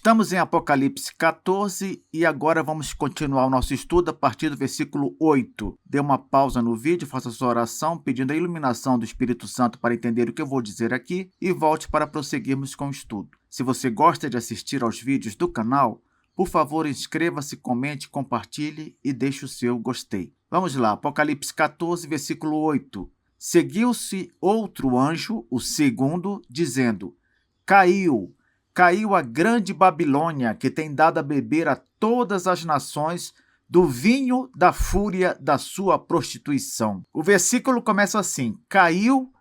Estamos em Apocalipse 14 e agora vamos continuar o nosso estudo a partir do versículo 8. Dê uma pausa no vídeo, faça sua oração pedindo a iluminação do Espírito Santo para entender o que eu vou dizer aqui e volte para prosseguirmos com o estudo. Se você gosta de assistir aos vídeos do canal, por favor inscreva-se, comente, compartilhe e deixe o seu gostei. Vamos lá, Apocalipse 14, versículo 8. Seguiu-se outro anjo, o segundo, dizendo: Caiu a grande Babilônia, que tem dado a beber a todas as nações do vinho da fúria da sua prostituição. O versículo começa assim: caiu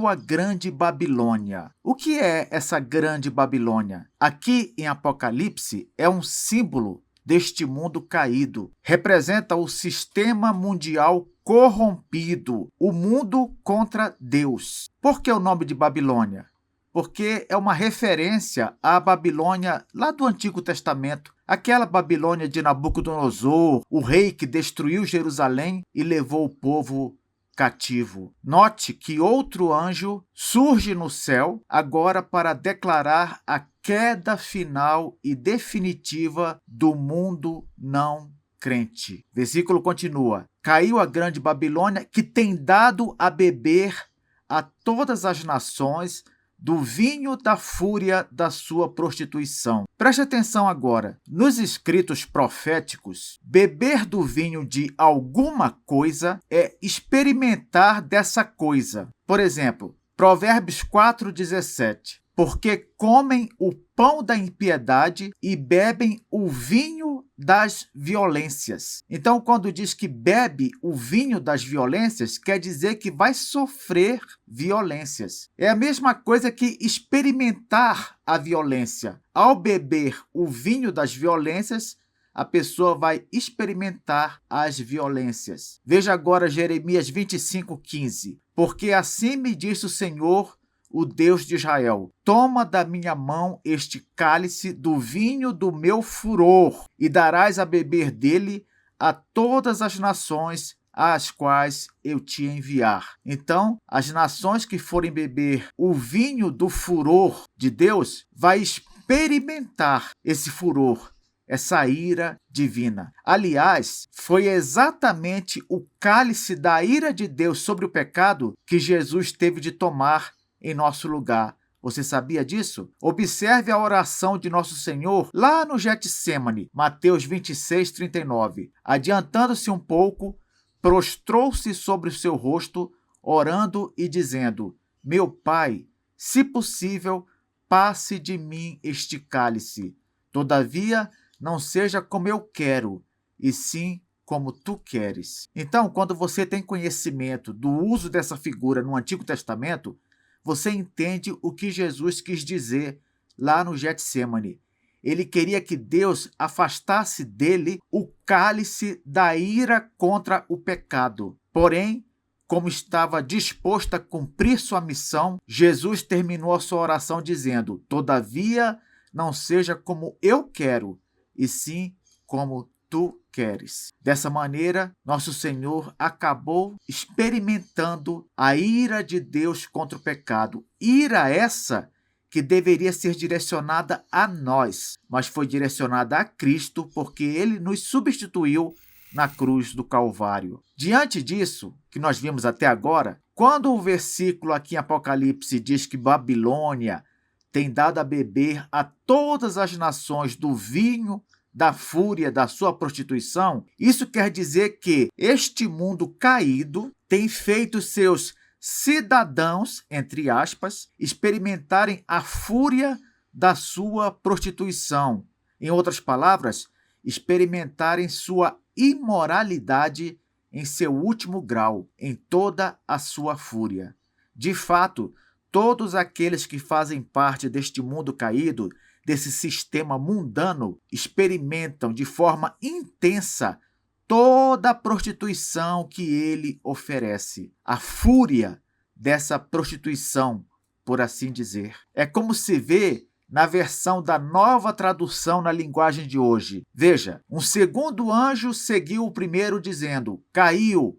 a grande Babilônia. O que é essa grande Babilônia? Aqui em Apocalipse é um símbolo deste mundo caído. Representa o sistema mundial corrompido, o mundo contra Deus. Por que o nome de Babilônia? Porque é uma referência à Babilônia lá do Antigo Testamento, aquela Babilônia de Nabucodonosor, o rei que destruiu Jerusalém e levou o povo cativo. Note que outro anjo surge no céu agora para declarar a queda final e definitiva do mundo não crente. Versículo continua: caiu a grande Babilônia, que tem dado a beber a todas as nações do vinho da fúria da sua prostituição. Preste atenção agora. Nos escritos proféticos, beber do vinho de alguma coisa é experimentar dessa coisa. Por exemplo, Provérbios 4,17. Porque comem o pão da impiedade e bebem o vinho das violências. Então, quando diz que bebe o vinho das violências, quer dizer que vai sofrer violências. É a mesma coisa que experimentar a violência. Ao beber o vinho das violências, a pessoa vai experimentar as violências. Veja agora Jeremias 25,15. Porque assim me disse o Senhor, o Deus de Israel: toma da minha mão este cálice do vinho do meu furor, e darás a beber dele a todas as nações às quais eu te enviar. Então, as nações que forem beber o vinho do furor de Deus, vai experimentar esse furor, essa ira divina. Aliás, foi exatamente o cálice da ira de Deus sobre o pecado que Jesus teve de tomar em nosso lugar. Você sabia disso? Observe a oração de nosso Senhor lá no Getsêmani, Mateus 26:39. Adiantando-se um pouco, prostrou-se sobre o seu rosto, orando e dizendo: meu Pai, se possível, passe de mim este cálice. Todavia, não seja como eu quero, e sim como tu queres. Então, quando você tem conhecimento do uso dessa figura no Antigo Testamento, você entende o que Jesus quis dizer lá no Getsêmani. Ele queria que Deus afastasse dele o cálice da ira contra o pecado. Porém, como estava disposto a cumprir sua missão, Jesus terminou a sua oração dizendo: todavia, não seja como eu quero, e sim como tu queres. Dessa maneira, nosso Senhor acabou experimentando a ira de Deus contra o pecado. Ira essa que deveria ser direcionada a nós, mas foi direcionada a Cristo, porque ele nos substituiu na cruz do Calvário. Diante disso, que nós vimos até agora, quando o versículo aqui em Apocalipse diz que Babilônia tem dado a beber a todas as nações do vinho da fúria da sua prostituição, isso quer dizer que este mundo caído tem feito seus cidadãos, entre aspas, experimentarem a fúria da sua prostituição. Em outras palavras, experimentarem sua imoralidade em seu último grau, em toda a sua fúria. De fato, todos aqueles que fazem parte deste mundo caído, desse sistema mundano, experimentam de forma intensa toda a prostituição que ele oferece. A fúria dessa prostituição, por assim dizer. É como se vê na versão da Nova Tradução na linguagem de hoje. Veja, um segundo anjo seguiu o primeiro dizendo: caiu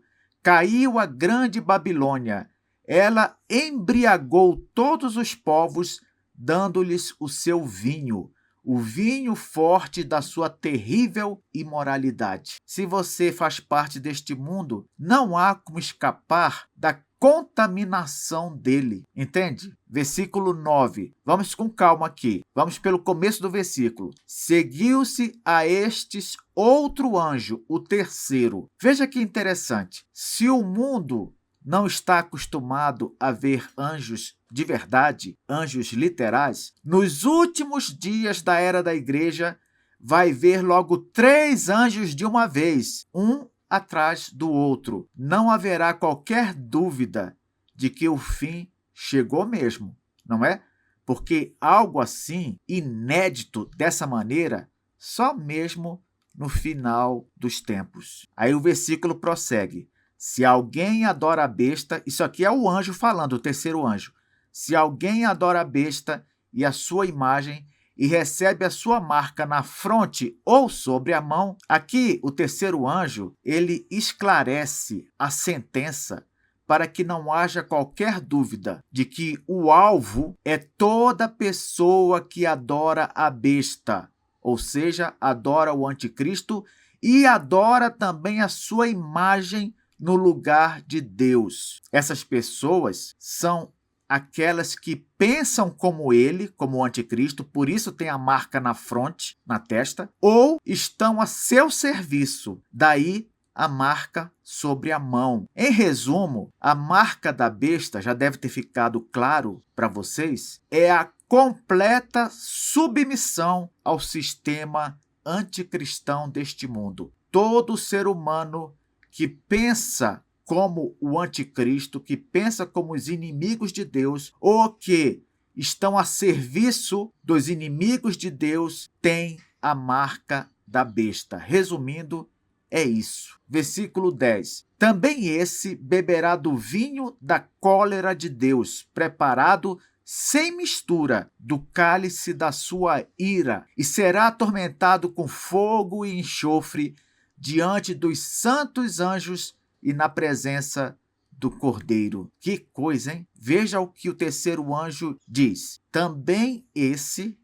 a grande Babilônia. Ela embriagou todos os povos, dando-lhes o seu vinho. o vinho forte da sua terrível imoralidade. Se você faz parte deste mundo, não há como escapar da contaminação dele, entende? Versículo 9. Vamos com calma aqui. Vamos pelo começo do versículo. Seguiu-se a estes outro anjo, o terceiro. Veja que interessante. Se o mundo não está acostumado a ver anjos de verdade, anjos literais, nos últimos dias da era da igreja, vai ver logo 3 anjos de uma vez, um atrás do outro. Não haverá qualquer dúvida de que o fim chegou mesmo, não é? Porque algo assim, inédito dessa maneira, só mesmo no final dos tempos. Aí o versículo prossegue. Se alguém adora a besta, isso aqui é o anjo falando, o terceiro anjo. Se alguém adora a besta e a sua imagem e recebe a sua marca na fronte ou sobre a mão, aqui o terceiro anjo, ele esclarece a sentença para que não haja qualquer dúvida de que o alvo é toda pessoa que adora a besta, ou seja, adora o anticristo e adora também a sua imagem no lugar de Deus. Essas pessoas são aquelas que pensam como ele, como o anticristo, por isso tem a marca na fronte, na testa, ou estão a seu serviço, daí a marca sobre a mão. Em resumo, a marca da besta, já deve ter ficado claro para vocês, é a completa submissão ao sistema anticristão deste mundo. Todo ser humano que pensa como o anticristo, que pensa como os inimigos de Deus, ou que estão a serviço dos inimigos de Deus, tem a marca da besta. Resumindo, é isso. Versículo 10. Também esse beberá do vinho da cólera de Deus, preparado sem mistura do cálice da sua ira, e será atormentado com fogo e enxofre diante dos santos anjos e na presença do Cordeiro. Que coisa, hein? Veja o que o terceiro anjo diz. Também esse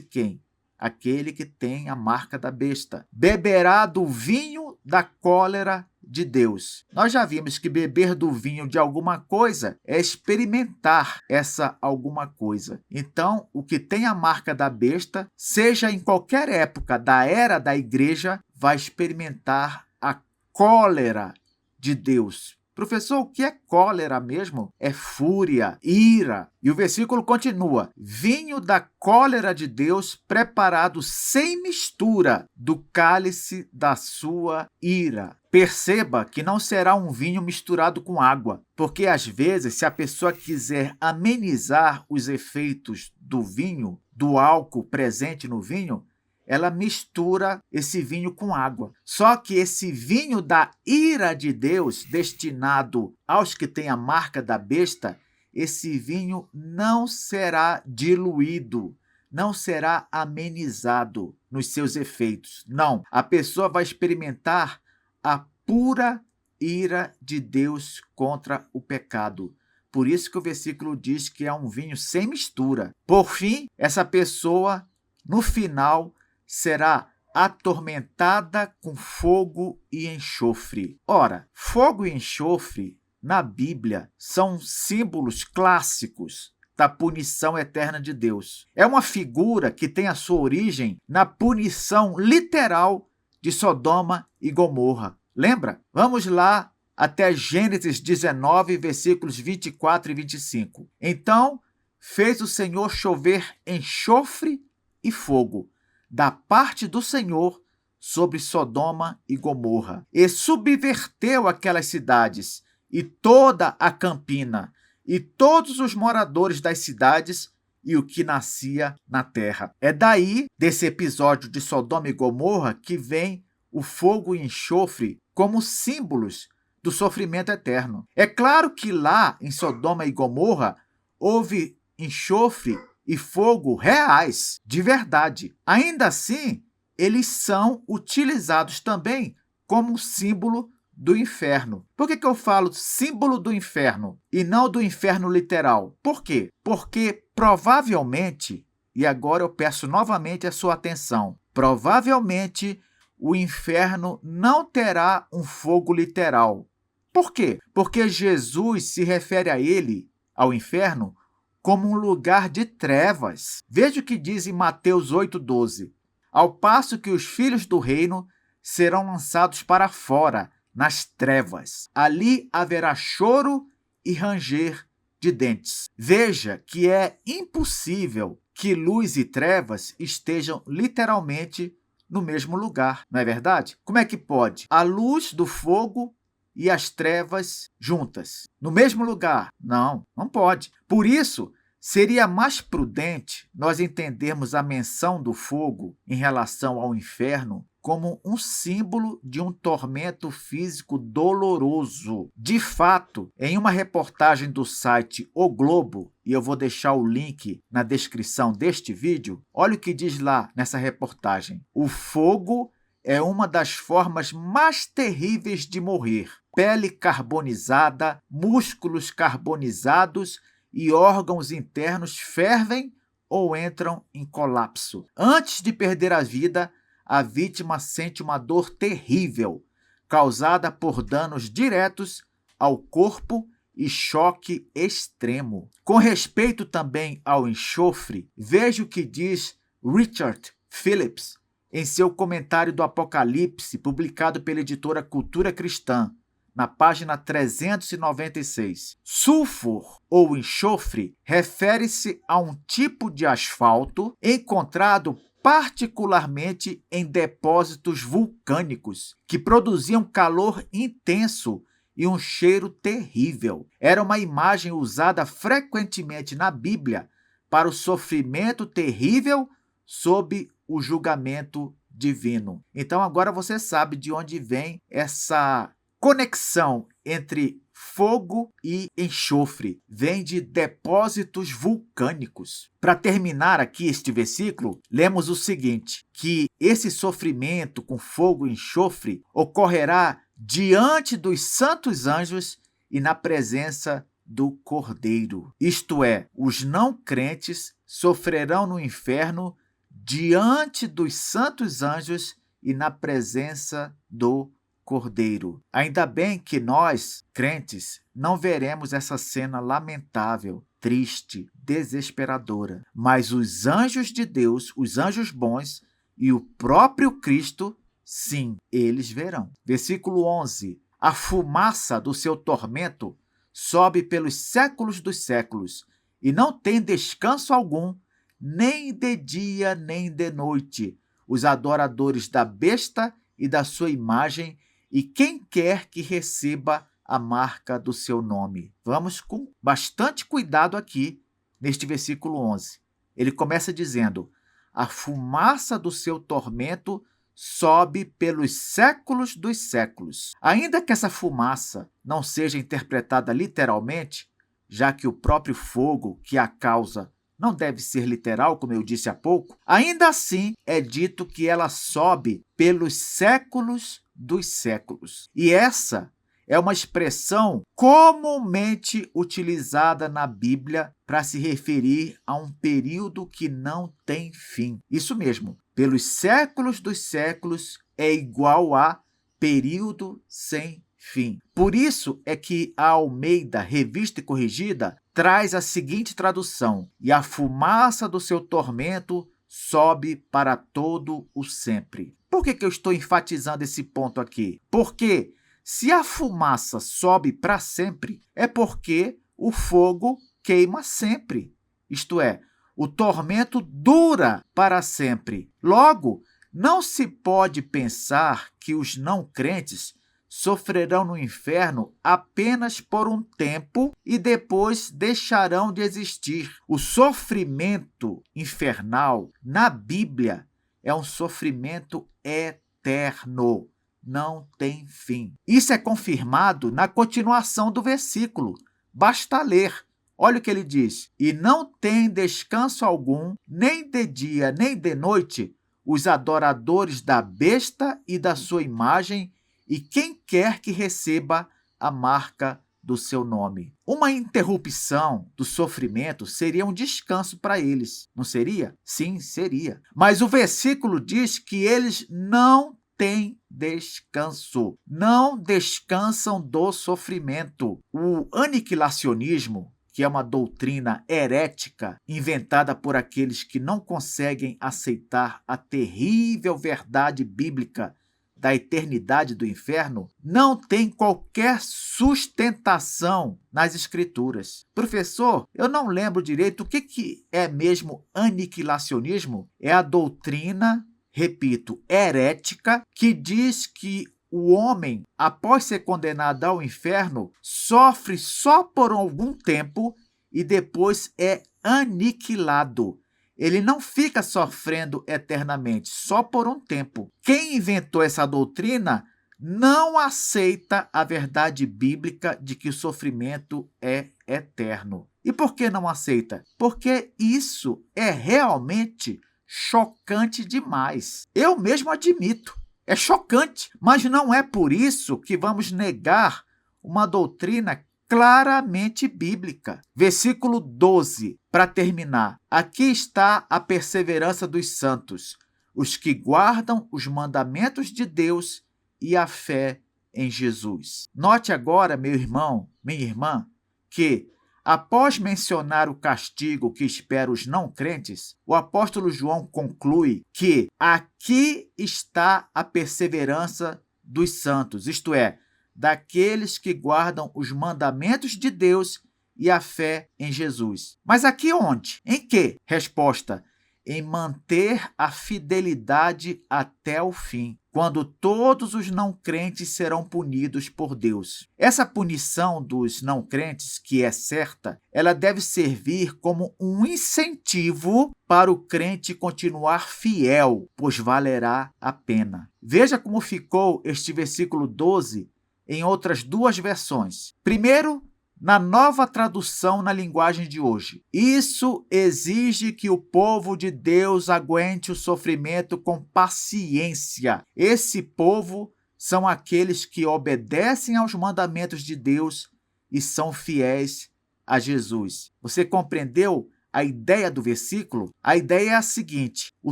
quem? Aquele que tem a marca da besta. Beberá do vinho da cólera de Deus. Nós já vimos que beber do vinho de alguma coisa é experimentar essa alguma coisa. Então, o que tem a marca da besta, seja em qualquer época da era da igreja, vai experimentar a cólera de Deus. Professor, o que é cólera mesmo? É fúria, ira. E o versículo continua. Vinho da cólera de Deus, preparado sem mistura do cálice da sua ira. Perceba que não será um vinho misturado com água, porque às vezes, se a pessoa quiser amenizar os efeitos do vinho, do álcool presente no vinho, ela mistura esse vinho com água. Só que esse vinho da ira de Deus, destinado aos que têm a marca da besta, esse vinho não será diluído, não será amenizado nos seus efeitos. Não, a pessoa vai experimentar a pura ira de Deus contra o pecado. Por isso que o versículo diz que é um vinho sem mistura. Por fim, essa pessoa, no final, será atormentada com fogo e enxofre. Ora, fogo e enxofre, na Bíblia, são símbolos clássicos da punição eterna de Deus. É uma figura que tem a sua origem na punição literal de Sodoma e Gomorra. Lembra? Vamos lá até Gênesis 19, versículos 24 e 25. Então, fez o Senhor chover enxofre e fogo da parte do Senhor sobre Sodoma e Gomorra, e subverteu aquelas cidades, e toda a campina, e todos os moradores das cidades, e o que nascia na terra. É daí, desse episódio de Sodoma e Gomorra, que vem o fogo e enxofre como símbolos do sofrimento eterno. É claro que lá, em Sodoma e Gomorra, houve enxofre e fogo reais, de verdade. Ainda assim, eles são utilizados também como símbolo do inferno. Por que eu falo símbolo do inferno e não do inferno literal? Por quê? Porque provavelmente e agora eu peço novamente a sua atenção. Provavelmente, o inferno não terá um fogo literal. Por quê? Porque Jesus se refere a ele, ao inferno, como um lugar de trevas. Veja o que diz em Mateus 8,12. Ao passo que os filhos do reino serão lançados para fora, nas trevas. Ali haverá choro e ranger de dentes. Veja que é impossível que luz e trevas estejam literalmente no mesmo lugar, não é verdade? Como é que pode? A luz do fogo e as trevas juntas, no mesmo lugar? Não, não pode. Por isso, seria mais prudente nós entendermos a menção do fogo em relação ao inferno como um símbolo de um tormento físico doloroso. De fato, em uma reportagem do site O Globo, e eu vou deixar o link na descrição deste vídeo, olha o que diz lá nessa reportagem. O fogo é uma das formas mais terríveis de morrer. Pele carbonizada, músculos carbonizados e órgãos internos fervem ou entram em colapso. Antes de perder a vida, a vítima sente uma dor terrível, causada por danos diretos ao corpo e choque extremo. Com respeito também ao enxofre, veja o que diz Richard Phillips em seu comentário do Apocalipse, publicado pela editora Cultura Cristã, na página 396. Sulfur, ou enxofre, refere-se a um tipo de asfalto encontrado particularmente em depósitos vulcânicos, que produziam calor intenso e um cheiro terrível. Era uma imagem usada frequentemente na Bíblia para o sofrimento terrível sob o julgamento divino. Então agora você sabe de onde vem essa conexão entre fogo e enxofre. Vem de depósitos vulcânicos. Para terminar aqui este versículo, lemos o seguinte, que esse sofrimento com fogo e enxofre ocorrerá diante dos santos anjos e na presença do Cordeiro. Isto é, os não crentes sofrerão no inferno diante dos santos anjos e na presença do Cordeiro. Ainda bem que nós, crentes, não veremos essa cena lamentável, triste, desesperadora. Mas os anjos de Deus, os anjos bons e o próprio Cristo, sim, eles verão. Versículo 11. A fumaça do seu tormento sobe pelos séculos dos séculos e não tem descanso algum, nem de dia nem de noite, os adoradores da besta e da sua imagem e quem quer que receba a marca do seu nome. Vamos com bastante cuidado aqui neste versículo 11. Ele começa dizendo, a fumaça do seu tormento sobe pelos séculos dos séculos. Ainda que essa fumaça não seja interpretada literalmente, já que o próprio fogo que a causa não deve ser literal, como eu disse há pouco, ainda assim é dito que ela sobe pelos séculos dos séculos. E essa é uma expressão comumente utilizada na Bíblia para se referir a um período que não tem fim. Isso mesmo, pelos séculos dos séculos é igual a período sem fim. Por isso é que a Almeida, Revista e Corrigida, traz a seguinte tradução, e a fumaça do seu tormento sobe para todo o sempre. Por que eu estou enfatizando esse ponto aqui? Porque se a fumaça sobe para sempre, é porque o fogo queima sempre. Isto é, o tormento dura para sempre. Logo, não se pode pensar que os não crentes sofrerão no inferno apenas por um tempo e depois deixarão de existir. O sofrimento infernal na Bíblia é um sofrimento eterno, não tem fim. Isso é confirmado na continuação do versículo. Basta ler. Olha o que ele diz. E não tem descanso algum, nem de dia, nem de noite, os adoradores da besta e da sua imagem, e quem quer que receba a marca do seu nome. Uma interrupção do sofrimento seria um descanso para eles, não seria? Sim, seria. Mas o versículo diz que eles não têm descanso, não descansam do sofrimento. O aniquilacionismo, que é uma doutrina herética inventada por aqueles que não conseguem aceitar a terrível verdade bíblica da eternidade do inferno, não tem qualquer sustentação nas Escrituras. Professor, eu não lembro direito o que é mesmo aniquilacionismo. É a doutrina, repito, herética, que diz que o homem, após ser condenado ao inferno, sofre só por algum tempo e depois é aniquilado. Ele não fica sofrendo eternamente, só por um tempo. Quem inventou essa doutrina não aceita a verdade bíblica de que o sofrimento é eterno. E por que não aceita? Porque isso é realmente chocante demais. Eu mesmo admito, é chocante, mas não é por isso que vamos negar uma doutrina claramente bíblica. Versículo 12, para terminar. Aqui está a perseverança dos santos, os que guardam os mandamentos de Deus e a fé em Jesus. Note agora, meu irmão, minha irmã, que após mencionar o castigo que espera os não crentes, o apóstolo João conclui que aqui está a perseverança dos santos, isto é, daqueles que guardam os mandamentos de Deus e a fé em Jesus. Mas aqui onde? Em que? Resposta: em manter a fidelidade até o fim, quando todos os não crentes serão punidos por Deus. Essa punição dos não crentes, que é certa, ela deve servir como um incentivo para o crente continuar fiel, pois valerá a pena. Veja como ficou este versículo 12 em outras duas versões. Primeiro, na Nova Tradução na linguagem de hoje. Isso exige que o povo de Deus aguente o sofrimento com paciência. Esse povo são aqueles que obedecem aos mandamentos de Deus e são fiéis a Jesus. Você compreendeu a ideia do versículo? A ideia é a seguinte: o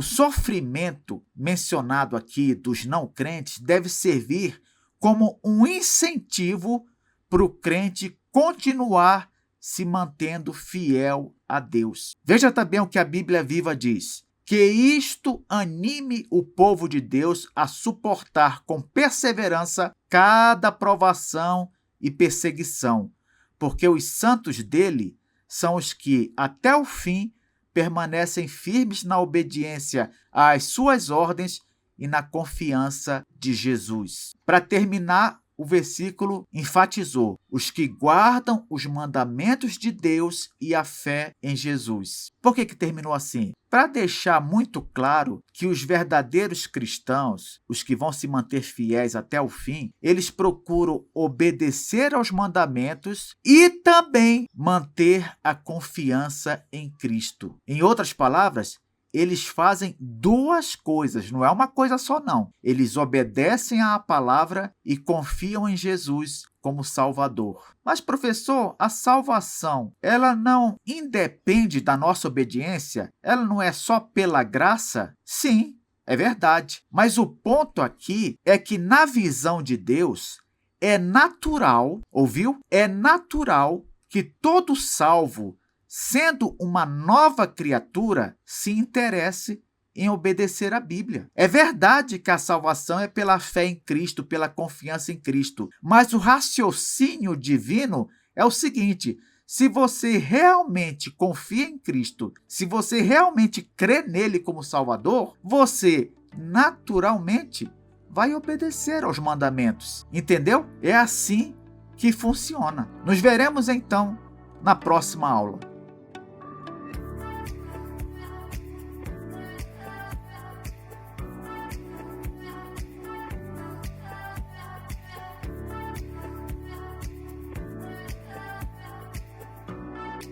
sofrimento mencionado aqui dos não crentes deve servir como um incentivo para o crente continuar se mantendo fiel a Deus. Veja também o que a Bíblia Viva diz: que isto anime o povo de Deus a suportar com perseverança cada provação e perseguição, porque os santos dele são os que, até o fim, permanecem firmes na obediência às suas ordens e na confiança de Jesus. Para terminar, o versículo enfatizou: os que guardam os mandamentos de Deus e a fé em Jesus. Por que terminou assim? Para deixar muito claro que os verdadeiros cristãos, os que vão se manter fiéis até o fim, eles procuram obedecer aos mandamentos e também manter a confiança em Cristo. Em outras palavras, eles fazem duas coisas, não é uma coisa só não. Eles obedecem à palavra e confiam em Jesus como Salvador. Mas, professor, a salvação, ela não independe da nossa obediência? Ela não é só pela graça? Sim, é verdade. Mas o ponto aqui é que, na visão de Deus, é natural, ouviu? É natural que todo salvo, sendo uma nova criatura, se interesse em obedecer à Bíblia. É verdade que a salvação é pela fé em Cristo, pela confiança em Cristo, mas o raciocínio divino é o seguinte: se você realmente confia em Cristo, se você realmente crê nele como Salvador, você naturalmente vai obedecer aos mandamentos. Entendeu? É assim que funciona. Nos veremos então na próxima aula.